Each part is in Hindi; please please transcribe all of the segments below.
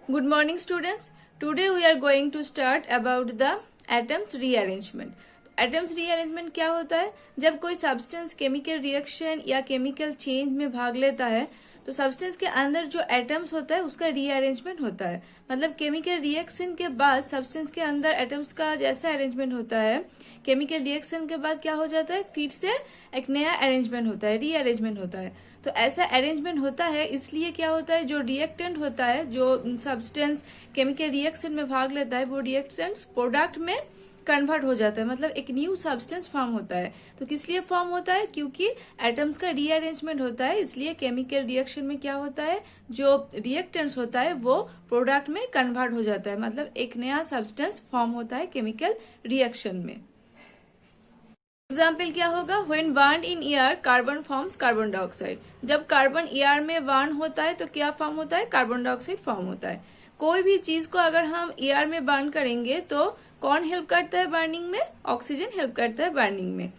Good morning students. Today we are going to start about the atoms rearrangement. Atoms rearrangement क्या होता है? जब कोई सब्सटेंस केमिकल रिएक्शन या केमिकल चेंज में भाग लेता है तो सब्सटेंस के अंदर जो एटम्स होता है उसका रीअरेंजमेंट होता है। मतलब केमिकल रिएक्शन के बाद सब्सटेंस के अंदर एटम्स का जैसा अरेंजमेंट होता है, केमिकल रिएक्शन के बाद क्या हो जाता है, फिर से एक नया अरेंजमेंट होता है, रीअरेंजमेंट होता है। तो ऐसा अरेंजमेंट होता है, इसलिए क्या होता है, जो रिएक्टेंट होता है, जो सब्सटेंस केमिकल रिएक्शन में भाग लेता है, वो रिएक्टेंट प्रोडक्ट में कन्वर्ट हो जाता है। मतलब एक न्यू सब्सटेंस फॉर्म होता है। तो किस लिए फॉर्म होता है? क्योंकि एटम्स का रीअरेंजमेंट होता है, इसलिए केमिकल रिएक्शन में क्या होता है, जो रिएक्टेंट्स होता है वो प्रोडक्ट में कन्वर्ट हो जाता है। मतलब एक नया सब्सटेंस फॉर्म होता है केमिकल रिएक्शन में। एग्जाम्पल क्या होगा? When burn in air carbon forms carbon dioxide. जब कार्बन एयर में बर्न होता है तो क्या फॉर्म होता है? कार्बन डाइऑक्साइड फॉर्म होता है। कोई भी चीज को अगर हम एयर में बर्न करेंगे तो कौन हेल्प करता है बर्निंग में? ऑक्सीजन हेल्प करता है बर्निंग में।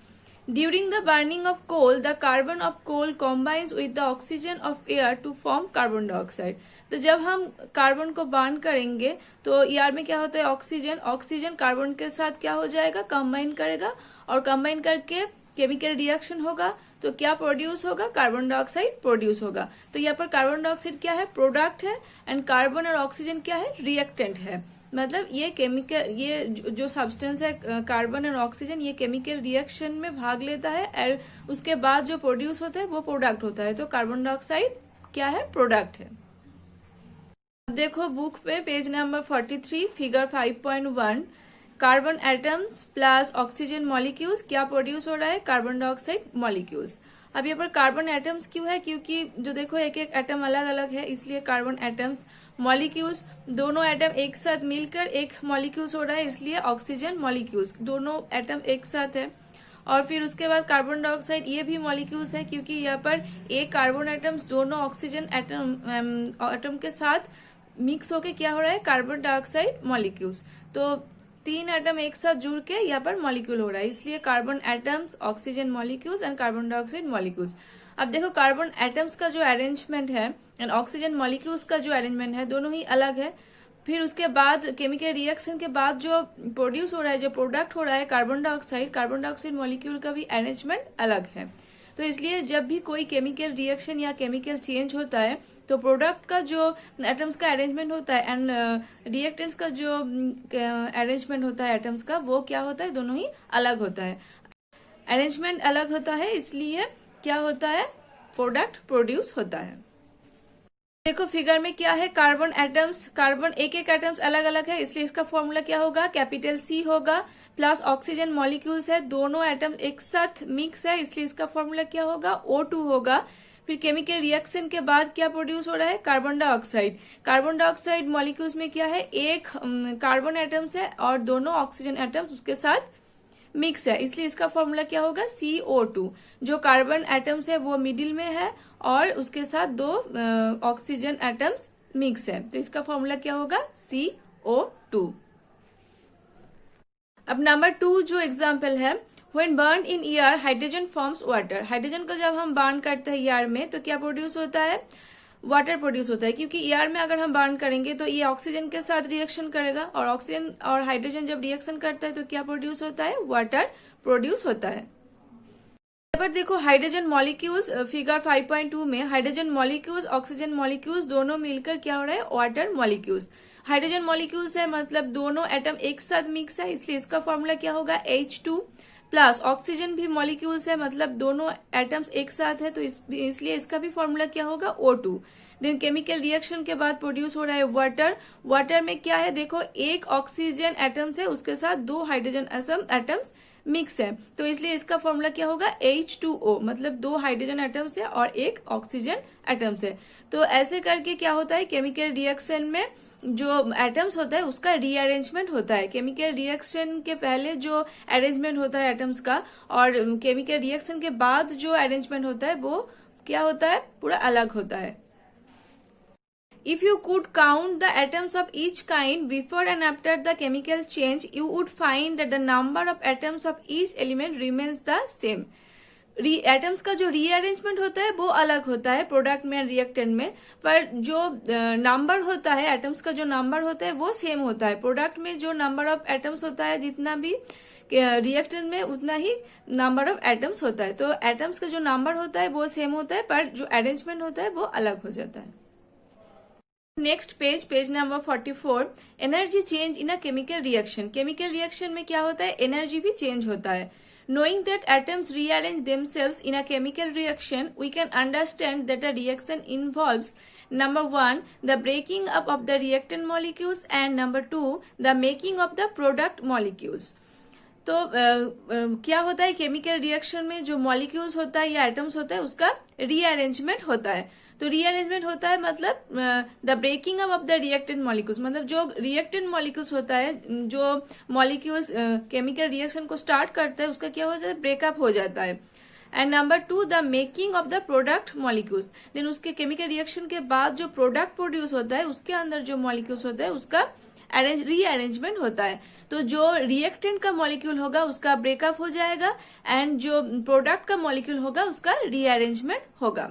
During the burning of coal the carbon of coal combines with the oxygen of air to form carbon dioxide. तो जब हम कार्बन को बर्न करेंगे तो एयर में क्या होता है? ऑक्सीजन कार्बन के साथ क्या हो जाएगा? कंबाइन करेगा, और कंबाइन करके केमिकल रिएक्शन होगा तो क्या प्रोड्यूस होगा? कार्बन डाइऑक्साइड प्रोड्यूस होगा। तो यहाँ पर कार्बन डाइऑक्साइड क्या है? प्रोडक्ट है, एंड कार्बन और ऑक्सीजन क्या है? रिएक्टेंट है। मतलब ये केमिकल, ये जो सब्सटेंस है कार्बन और ऑक्सीजन, ये केमिकल रिएक्शन में भाग लेता है और उसके बाद जो प्रोड्यूस होता है वो प्रोडक्ट होता है। तो कार्बन डाइऑक्साइड क्या है? प्रोडक्ट है। अब देखो बुक पे page number 43 figure 5.1, carbon atoms plus oxygen molecules क्या प्रोड्यूस हो रहा है? Carbon dioxide molecules. अब यहाँ पर कार्बन एटम्स क्यों है? क्योंकि जो देखो एक एक एटम अलग अलग है, इसलिए कार्बन एटम्स। मॉलिक्यूल्स, दोनों एटम एक साथ मिलकर एक मॉलिक्यूल्स हो रहा है, इसलिए ऑक्सीजन मॉलिक्यूल्स। दोनों एटम एक साथ है। और फिर उसके बाद कार्बन डाइऑक्साइड, ये भी मॉलिक्यूल्स है, क्योंकि यहाँ पर एक कार्बन एटम्स दोनों ऑक्सीजन एटम के साथ मिक्स होके क्या हो रहा है? Carbon dioxide molecules. तो तीन एटम एक साथ जुड़ के यहाँ पर मॉलिक्यूल हो रहा है, इसलिए carbon atoms, oxygen molecules and carbon dioxide molecules. अब देखो कार्बन एटम्स का जो अरेंजमेंट है एंड ऑक्सीजन मॉलिक्यूल्स का जो अरेंजमेंट है, दोनों ही अलग है। फिर उसके बाद केमिकल रिएक्शन के बाद जो प्रोड्यूस हो रहा है, जो प्रोडक्ट हो रहा है कार्बन डाइऑक्साइड मॉलिक्यूल का भी अरेंजमेंट अलग है। तो इसलिए जब भी कोई केमिकल रिएक्शन या केमिकल चेंज होता है तो प्रोडक्ट का जो एटम्स का अरेंजमेंट होता है एंड रिएक्टेंट्स का जो अरेंजमेंट होता है एटम्स का, वो क्या होता है? दोनों ही अलग होता है। अरेंजमेंट अलग होता है, इसलिए क्या होता है? प्रोडक्ट प्रोड्यूस होता है। देखो फिगर में क्या है? कार्बन एटम्स, कार्बन एक एक एटम्स अलग अलग है, इसलिए इसका फॉर्मूला क्या होगा? कैपिटल C होगा। प्लस ऑक्सीजन मॉलिक्यूल्स है, दोनों एटम एक साथ मिक्स है, इसलिए इसका फॉर्मूला क्या होगा? O2 होगा। फिर केमिकल रिएक्शन के बाद क्या प्रोड्यूस हो रहा है? Carbon dioxide. Carbon dioxide molecules में क्या है? एक कार्बन एटम्स है और दोनों ऑक्सीजन एटम्स उसके साथ मिक्स है, इसलिए इसका फॉर्मूला क्या होगा? CO2। जो कार्बन एटम्स है वो मिडिल में है और उसके साथ दो ऑक्सीजन एटम्स मिक्स है, तो इसका फॉर्मूला क्या होगा? CO2। अब नंबर 2 जो एग्जाम्पल है, when burn in air hydrogen forms water. Hydrogen को जब हम बर्न करते हैं एयर में तो क्या प्रोड्यूस होता है? वाटर प्रोड्यूस होता है, क्योंकि एयर में अगर हम बर्न करेंगे तो ये ऑक्सीजन के साथ रिएक्शन करेगा, और ऑक्सीजन और हाइड्रोजन जब रिएक्शन करता है तो क्या प्रोड्यूस होता है? वाटर प्रोड्यूस होता है। पर देखो हाइड्रोजन मॉलिक्यूल्स, फिगर 5.2 में हाइड्रोजन मॉलिक्यूल्स, ऑक्सीजन मॉलिक्यूल्स दोनों मिलकर क्या हो रहा है? Water molecules. हाइड्रोजन मॉलिक्यूल्स है, मतलब दोनों एटम एक साथ मिक्स है, इसलिए इसका फॉर्मूला क्या होगा? H2। प्लस ऑक्सीजन भी मॉलिक्यूल्स है, मतलब दोनों एटम्स एक साथ है, तो इसलिए इसका भी फॉर्मूला क्या होगा? O2। देन केमिकल रिएक्शन के बाद प्रोड्यूस हो रहा है वाटर। वाटर में क्या है? देखो एक ऑक्सीजन एटम्स है, उसके साथ दो हाइड्रोजन एटम्स मिक्स है, तो इसलिए इसका फॉर्मूला क्या होगा? H2O। मतलब दो हाइड्रोजन एटम्स है और एक ऑक्सीजन एटम्स है। तो ऐसे करके क्या होता है? केमिकल रिएक्शन में जो एटम्स होता है उसका रीअरेंजमेंट होता है। केमिकल रिएक्शन के पहले जो अरेंजमेंट होता है एटम्स का, और केमिकल रिएक्शन के बाद जो अरेंजमेंट होता है वो क्या होता है? पूरा अलग होता है। If you could count the atoms of each kind before and after the chemical change, you would find that the number of atoms of each element remains the same. Atoms का जो रीअरेंजमेंट होता है वो अलग होता है प्रोडक्ट में एंड रिएक्टेंट में, पर जो नंबर होता है एटम्स का जो नंबर होता है वो सेम होता है। प्रोडक्ट में जो नंबर ऑफ एटम्स होता है जितना भी रिएक्टेंट में उतना ही नंबर ऑफ एटम्स होता है। तो एटम्स का जो नंबर होता है वो सेम होता है, पर जो अरेंजमेंट होता है वो अलग हो जाता है। Next page number 44, energy change in a chemical reaction. Chemical reaction में क्या होता है, एनर्जी भी चेंज होता है। Knowing that atoms rearrange themselves in a chemical reaction, we can understand that a reaction involves number 1, the breaking up of the reactant molecules, and number 2, the making of the product molecules. तो क्या होता है केमिकल रिएक्शन में, जो मॉलिक्यूल्स होता है या एटम्स होता है उसका रीअरेंजमेंट होता है। तो रीअरेंजमेंट होता है मतलब the breaking up of the reactant molecules, मतलब जो रिएक्टेंट मॉलिक्यूल्स होता है, जो मॉलिक्यूल्स केमिकल रिएक्शन को स्टार्ट करता है उसका क्या होता है, ब्रेकअप हो जाता है। And number 2, the making of the product molecules, then उसके केमिकल रिएक्शन के बाद जो प्रोडक्ट प्रोड्यूस होता है उसके अंदर जो मॉलिक्यूल्स होता है उसका रीअरेंजमेंट होता है। तो जो रिएक्टेंट का मॉलिक्यूल होगा उसका ब्रेकअप हो जाएगा एंड जो प्रोडक्ट का मॉलिक्यूल होगा उसका रीअरेंजमेंट होगा।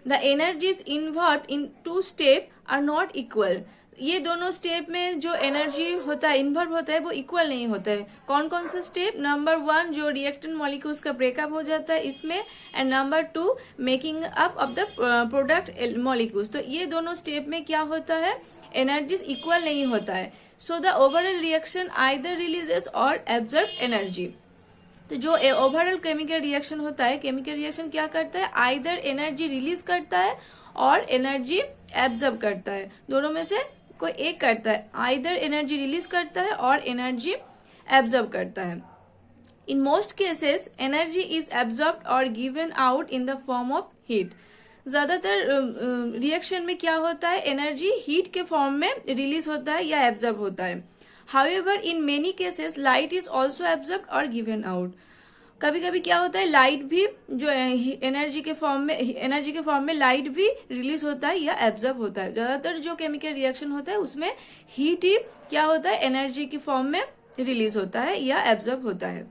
The energies involve in 2 step are not equal. ये दोनों स्टेप में जो एनर्जी होता है, इन्वॉल्व होता है, वो इक्वल नहीं होता है। कौन कौन सा स्टेप, नंबर 1 जो रिएक्टेंट मॉलिक्यूल्स का ब्रेकअप हो जाता है इसमें, and number 2 making up of the product molecules. तो ये दोनों स्टेप में क्या होता है, एनर्जीज इक्वल नहीं होता है। So the overall reaction either releases और एब्जॉर्ब एनर्जी। तो जो ओवरऑल केमिकल रिएक्शन होता है, केमिकल रिएक्शन क्या करता है, आइदर एनर्जी रिलीज करता है और एनर्जी एब्जॉर्ब करता है, दोनों में से कोई एक करता है। आइदर एनर्जी रिलीज करता है और एनर्जी एब्जॉर्ब करता है। In most cases energy is absorbed और given out in the form of heat. ज्यादातर रिएक्शन में क्या होता है, एनर्जी हीट के फॉर्म में रिलीज होता है या एब्जॉर्ब होता है। However in many cases light is also absorbed और गिवन आउट। कभी कभी क्या होता है, लाइट भी जो एनर्जी के फॉर्म में लाइट भी रिलीज होता है या एब्जॉर्ब होता है। ज्यादातर जो केमिकल रिएक्शन होता है उसमें हीट ही क्या होता है, एनर्जी के फॉर्म में रिलीज होता है या एब्जॉर्ब होता है।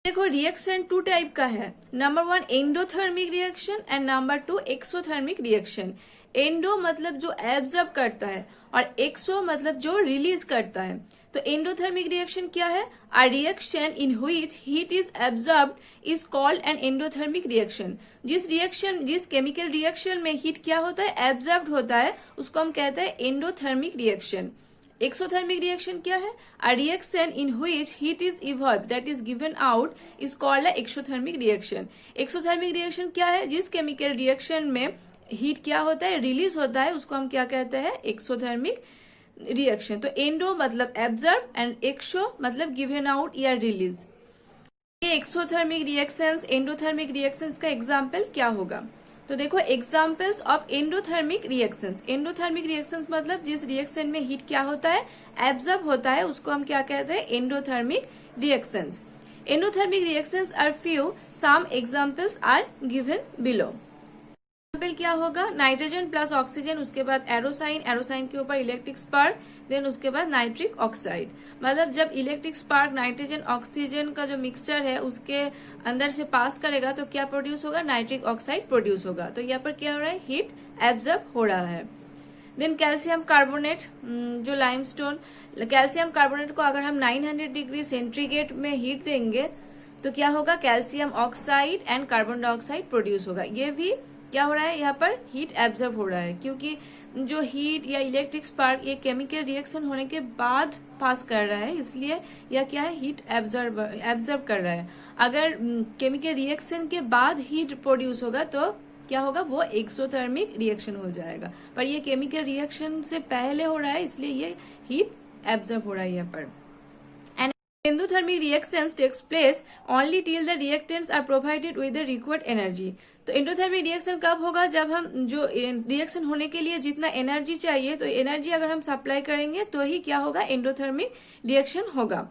देखो रिएक्शन 2 टाइप का है, number 1 endothermic reaction and number 2 exothermic reaction. Endo मतलब जो एब्जॉर्ब करता है और एक्सो मतलब जो रिलीज करता है। तो एंडोथर्मिक रिएक्शन क्या है, a reaction in which heat is absorbed is called an endothermic reaction. जिस केमिकल रिएक्शन में हीट क्या होता है, एब्जॉर्ब्ड होता है, उसको हम कहते हैं एंडोथर्मिक रिएक्शन। एक्सोथर्मिक रिएक्शन क्या है, a reaction in which heat is evolve that is given out is called a exothermic reaction. Exothermic reaction क्या है, जिस केमिकल रिएक्शन में हीट क्या होता है, रिलीज होता है, उसको हम क्या कहते हैं, एक्सोथर्मिक रिएक्शन। तो एंडो मतलब एब्जॉर्ब एंड एक्सो मतलब गिवन आउट या रिलीज। ये एक्सोथर्मिक रिएक्शंस एंडोथर्मिक रिएक्शंस का एग्जाम्पल क्या होगा, तो देखो examples of endothermic reactions. Endothermic reactions मतलब जिस रिएक्शन में हीट क्या होता है, एब्जॉर्ब होता है, उसको हम क्या कहते हैं, endothermic reactions. Endothermic reactions are few, some examples are given below. Example क्या होगा, नाइट्रोजन प्लस ऑक्सीजन, उसके बाद एरोसाइन, एरोसाइन के ऊपर इलेक्ट्रिक स्पार्क, देन उसके बाद नाइट्रिक ऑक्साइड। मतलब जब इलेक्ट्रिक स्पार्क नाइट्रोजन ऑक्सीजन का जो मिक्सचर है उसके अंदर से पास करेगा तो क्या प्रोड्यूस होगा, नाइट्रिक ऑक्साइड प्रोड्यूस होगा। तो यहाँ पर क्या हो रहा है, हीट एब्जॉर्ब हो रहा है। देन कैल्शियम कार्बोनेट, जो लाइमस्टोन, कैल्शियम कार्बोनेट को अगर हम 900 डिग्री सेंटीग्रेड में हीट देंगे तो क्या होगा, calcium oxide and carbon dioxide produce होगा। ये भी क्या हो रहा है, यहाँ पर हीट एब्जॉर्ब हो रहा है, क्योंकि जो हीट या इलेक्ट्रिक स्पार्क ये केमिकल रिएक्शन होने के बाद पास कर रहा है, इसलिए यह क्या है, हीट एब्जॉर्ब कर रहा है। अगर केमिकल रिएक्शन के बाद हीट प्रोड्यूस होगा तो क्या होगा, वो एक्सोथर्मिक रिएक्शन हो जाएगा। पर ये केमिकल रिएक्शन से पहले हो रहा है, इसलिए ये हीट एब्जॉर्ब हो रहा है यहाँ पर। Endothermic reactions takes place only till the reactants are provided with the required energy. तो एंडोथर्मिक रिएक्शन कब होगा, जब हम जो रिएक्शन होने के लिए जितना एनर्जी चाहिए, तो एनर्जी अगर हम सप्लाई करेंगे तो ही क्या होगा, एंडोथर्मिक रिएक्शन होगा।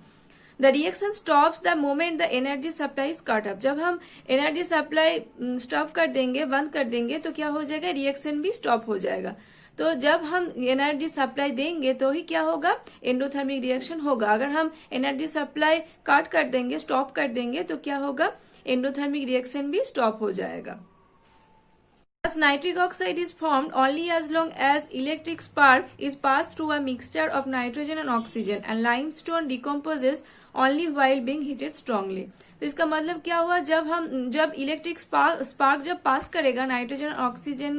The reaction stops the moment the energy supply is cut up. जब हम एनर्जी सप्लाई स्टॉप कर देंगे, बंद कर देंगे, तो क्या हो जाएगा, रिएक्शन भी स्टॉप हो जाएगा। तो जब हम एनर्जी सप्लाई देंगे तो ही क्या होगा, एंडोथर्मिक रिएक्शन होगा। अगर हम एनर्जी सप्लाई काट कर देंगे, स्टॉप कर देंगे, तो क्या होगा, एंडोथर्मिक रिएक्शन भी स्टॉप हो जाएगा। Thus, nitric oxide is formed only as long as electric spark is passed through a mixture of nitrogen and oxygen, and limestone decomposes only while being heated strongly. तो इसका मतलब क्या हुआ, जब इलेक्ट्रिक स्पार्क जब पास करेगा नाइट्रोजन और ऑक्सीजन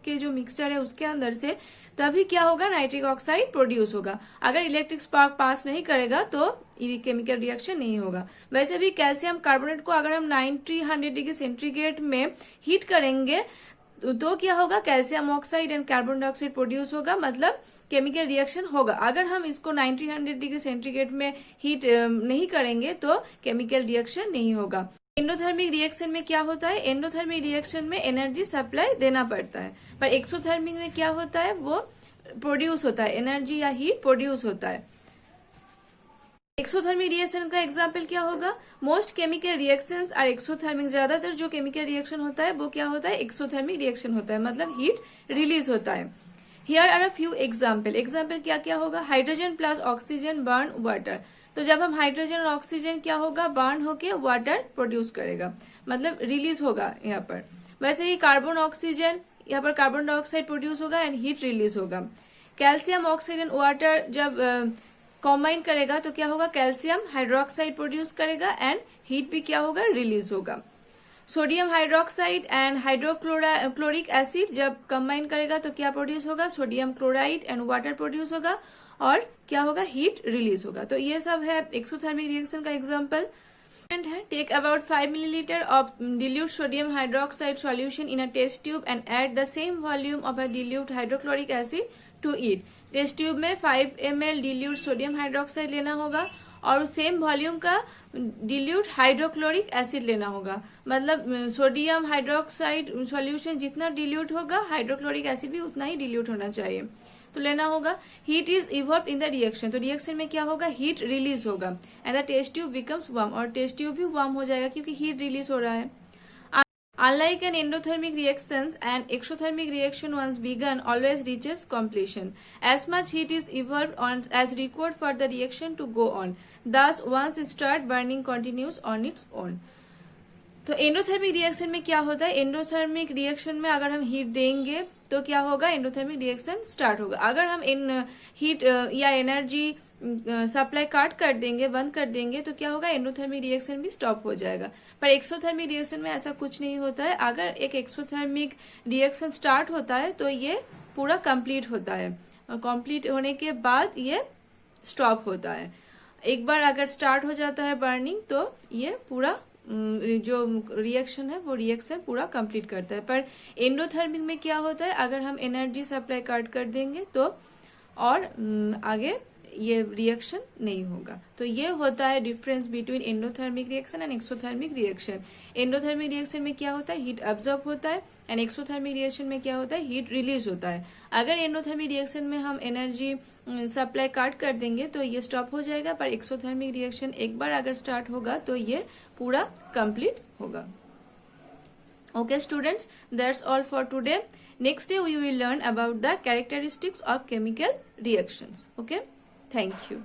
के जो मिक्सचर है उसके अंदर से, तभी क्या होगा, नाइट्रिक ऑक्साइड प्रोड्यूस होगा। अगर इलेक्ट्रिक स्पार्क पास नहीं करेगा तो केमिकल रिएक्शन नहीं होगा। वैसे भी कैल्शियम कार्बोनेट को अगर हम 90-100 डिग्री सेंटीग्रेड में हीट करेंगे तो क्या होगा, calcium oxide and carbon dioxide produce होगा, मतलब केमिकल रिएक्शन होगा। अगर हम इसको 90-100 डिग्री सेंटीग्रेड में हीट नहीं करेंगे तो केमिकल रिएक्शन नहीं होगा। एंडोथर्मिक रिएक्शन में क्या होता है, एंडोथर्मिक रिएक्शन में एनर्जी सप्लाई देना पड़ता है, पर एक्सोथर्मिक में क्या होता है, वो प्रोड्यूस होता है, एनर्जी या हीट प्रोड्यूस होता है। एक्सोथर्मिक रिएक्शन का एग्जाम्पल क्या होगा, most chemical reactions are exothermic. ज्यादातर जो केमिकल रिएक्शन होता है वो क्या होता है, एक्सोथर्मिक रिएक्शन होता है, मतलब हीट रिलीज होता है। Here are a few example. Example क्या क्या होगा, hydrogen plus oxygen burn water. तो जब हम हाइड्रोजन और ऑक्सीजन क्या होगा, बर्न होके वाटर प्रोड्यूस करेगा, मतलब रिलीज होगा यहाँ पर। वैसे ही कार्बन ऑक्सीजन, यहाँ पर कार्बन डाइऑक्साइड प्रोड्यूस होगा एंड हीट रिलीज होगा। कैल्शियम ऑक्सीजन वाटर जब कॉम्बाइन करेगा तो क्या होगा, कैल्शियम हाइड्रोक्साइड प्रोड्यूस करेगा एंड हीट भी क्या होगा, रिलीज होगा। Sodium hydroxide and hydrochloric acid जब कंबाइन करेगा तो क्या प्रोड्यूस होगा, sodium chloride and water produce होगा और क्या होगा, हीट रिलीज होगा। तो ये सब है एक्सोथर्मिक रिएक्शन का एग्जाम्पल है। Take about 5 millilitre of dilute sodium hydroxide solution in a test tube and add the same volume of a dilute hydrochloric acid to it. Test tube में 5 ml dilute sodium hydroxide लेना होगा और सेम वॉल्यूम का dilute हाइड्रोक्लोरिक एसिड लेना होगा। मतलब सोडियम हाइड्रोक्साइड सॉल्यूशन जितना dilute होगा, हाइड्रोक्लोरिक एसिड भी उतना ही dilute होना चाहिए, तो लेना होगा। Heat is evolve in the reaction, तो रिएक्शन में क्या होगा, हीट रिलीज होगा and the test tube becomes warm, और टेस्ट ट्यूब भी वार्म हो जाएगा क्योंकि हीट रिलीज हो रहा है। Unlike an endothermic reactions, an exothermic reaction once begun always reaches completion. As much heat is evolved on as required for the reaction to go on. Thus, once start, burning continues on its own. तो एंडोथर्मिक रिएक्शन में क्या होता है, एंडोथर्मिक रिएक्शन में अगर हम हीट देंगे तो क्या होगा, एंडोथर्मिक रिएक्शन स्टार्ट होगा। अगर हम हीट या एनर्जी सप्लाई काट कर देंगे, बंद कर देंगे, तो क्या होगा, एंडोथर्मिक रिएक्शन भी स्टॉप हो जाएगा। पर एक्सोथर्मिक रिएक्शन में ऐसा कुछ नहीं होता है। अगर एक एक्सोथर्मिक रिएक्शन स्टार्ट होता है तो ये पूरा कंप्लीट होता है और कंप्लीट होने के बाद ये स्टॉप होता है। एक बार अगर स्टार्ट हो जाता है बर्निंग तो ये पूरा जो रिएक्शन है वो रिएक्शन पूरा कंप्लीट करता है। पर एंडोथर्मिक में क्या होता है, अगर हम एनर्जी सप्लाई काट कर देंगे तो और आगे ये रिएक्शन नहीं होगा। तो ये होता है difference between endothermic reaction and exothermic reaction. Endothermic reaction में क्या होता है, हीट अब्जॉर्ब होता है एंड एक्सोथर्मिक रिएक्शन में क्या होता है, हीट रिलीज होता है। अगर एंडोथर्मिक रिएक्शन में हम एनर्जी सप्लाई काट कर देंगे तो ये स्टॉप हो जाएगा, पर एक्सोथर्मिक रिएक्शन एक बार अगर स्टार्ट होगा तो ये पूरा कंप्लीट होगा। Okay students, that's all for today. Next day we will learn about the characteristics of chemical reactions. Okay, thank you.